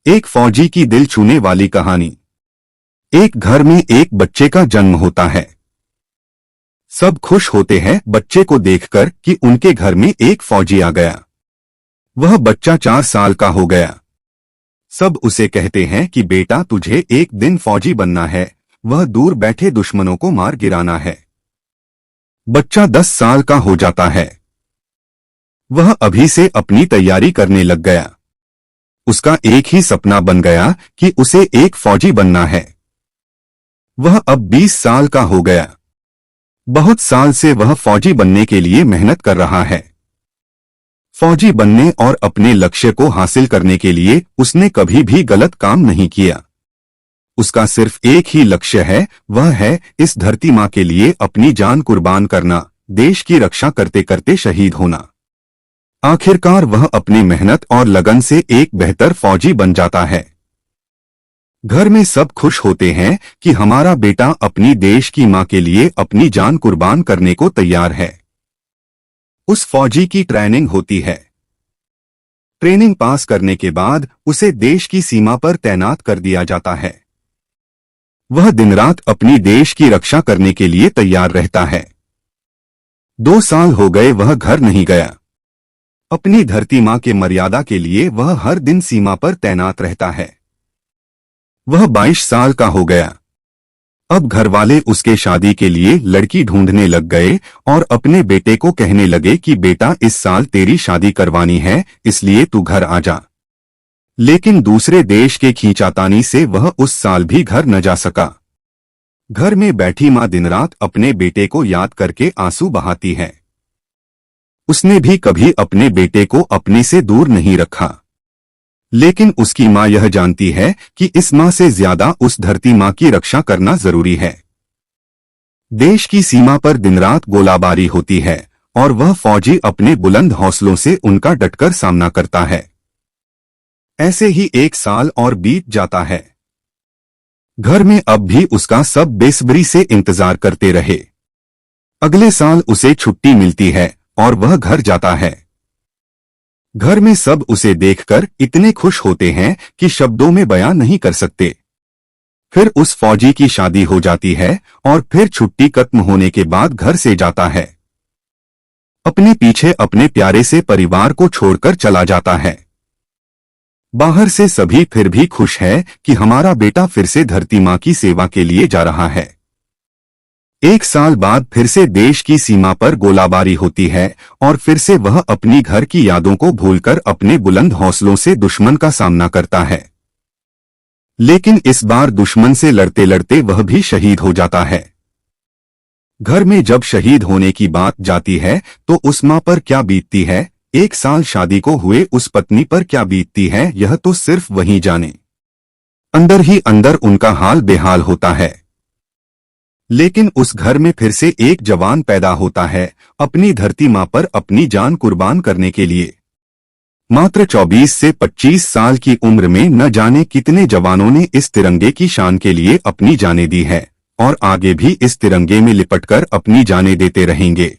एक फौजी की दिल छूने वाली कहानी। एक घर में एक बच्चे का जन्म होता है। सब खुश होते हैं बच्चे को देखकर कि उनके घर में एक फौजी आ गया। वह बच्चा 4 साल का हो गया। सब उसे कहते हैं कि बेटा तुझे एक दिन फौजी बनना है, वह दूर बैठे दुश्मनों को मार गिराना है। बच्चा 10 साल का हो जाता है। वह अभी से अपनी तैयारी करने लग गया। उसका एक ही सपना बन गया कि उसे एक फौजी बनना है। वह अब 20 साल का हो गया। बहुत साल से वह फौजी बनने के लिए मेहनत कर रहा है। फौजी बनने और अपने लक्ष्य को हासिल करने के लिए उसने कभी भी गलत काम नहीं किया। उसका सिर्फ एक ही लक्ष्य है, वह है इस धरती माँ के लिए अपनी जान कुर्बान करना, देश की रक्षा करते करते शहीद होना। आखिरकार वह अपनी मेहनत और लगन से एक बेहतर फौजी बन जाता है। घर में सब खुश होते हैं कि हमारा बेटा अपनी देश की मां के लिए अपनी जान कुर्बान करने को तैयार है। उस फौजी की ट्रेनिंग होती है। ट्रेनिंग पास करने के बाद उसे देश की सीमा पर तैनात कर दिया जाता है। वह दिन रात अपनी देश की रक्षा करने के लिए तैयार रहता है। 2 साल हो गए वह घर नहीं गया। अपनी धरती मां के मर्यादा के लिए वह हर दिन सीमा पर तैनात रहता है। वह 22 साल का हो गया। अब घरवाले उसके शादी के लिए लड़की ढूंढने लग गए और अपने बेटे को कहने लगे कि बेटा इस साल तेरी शादी करवानी है, इसलिए तू घर आ जा। लेकिन दूसरे देश के खींचातानी से वह उस साल भी घर न जा सका। घर में बैठी मां दिन रात अपने बेटे को याद करके आंसू बहाती है। उसने भी कभी अपने बेटे को अपने से दूर नहीं रखा। लेकिन उसकी मां यह जानती है कि इस मां से ज्यादा उस धरती मां की रक्षा करना जरूरी है। देश की सीमा पर दिन रात गोलाबारी होती है और वह फौजी अपने बुलंद हौसलों से उनका डटकर सामना करता है। ऐसे ही 1 साल और बीत जाता है। घर में अब भी उसका सब बेसब्री से इंतजार करते रहे। अगले साल उसे छुट्टी मिलती है और वह घर जाता है। घर में सब उसे देखकर इतने खुश होते हैं कि शब्दों में बयान नहीं कर सकते। फिर उस फौजी की शादी हो जाती है और फिर छुट्टी खत्म होने के बाद घर से जाता है। अपने पीछे अपने प्यारे से परिवार को छोड़कर चला जाता है। बाहर से सभी फिर भी खुश है कि हमारा बेटा फिर से धरती मां की सेवा के लिए जा रहा है। 1 साल बाद फिर से देश की सीमा पर गोलाबारी होती है और फिर से वह अपनी घर की यादों को भूलकर अपने बुलंद हौसलों से दुश्मन का सामना करता है। लेकिन इस बार दुश्मन से लड़ते लड़ते वह भी शहीद हो जाता है। घर में जब शहीद होने की बात जाती है तो उस मां पर क्या बीतती है, 1 साल शादी को हुए उस पत्नी पर क्या बीतती है, यह तो सिर्फ वही जाने। अंदर ही अंदर उनका हाल बेहाल होता है। लेकिन उस घर में फिर से एक जवान पैदा होता है, अपनी धरती मां पर अपनी जान कुर्बान करने के लिए। मात्र 24 से 25 साल की उम्र में न जाने कितने जवानों ने इस तिरंगे की शान के लिए अपनी जानें दी है और आगे भी इस तिरंगे में लिपटकर अपनी जानें देते रहेंगे।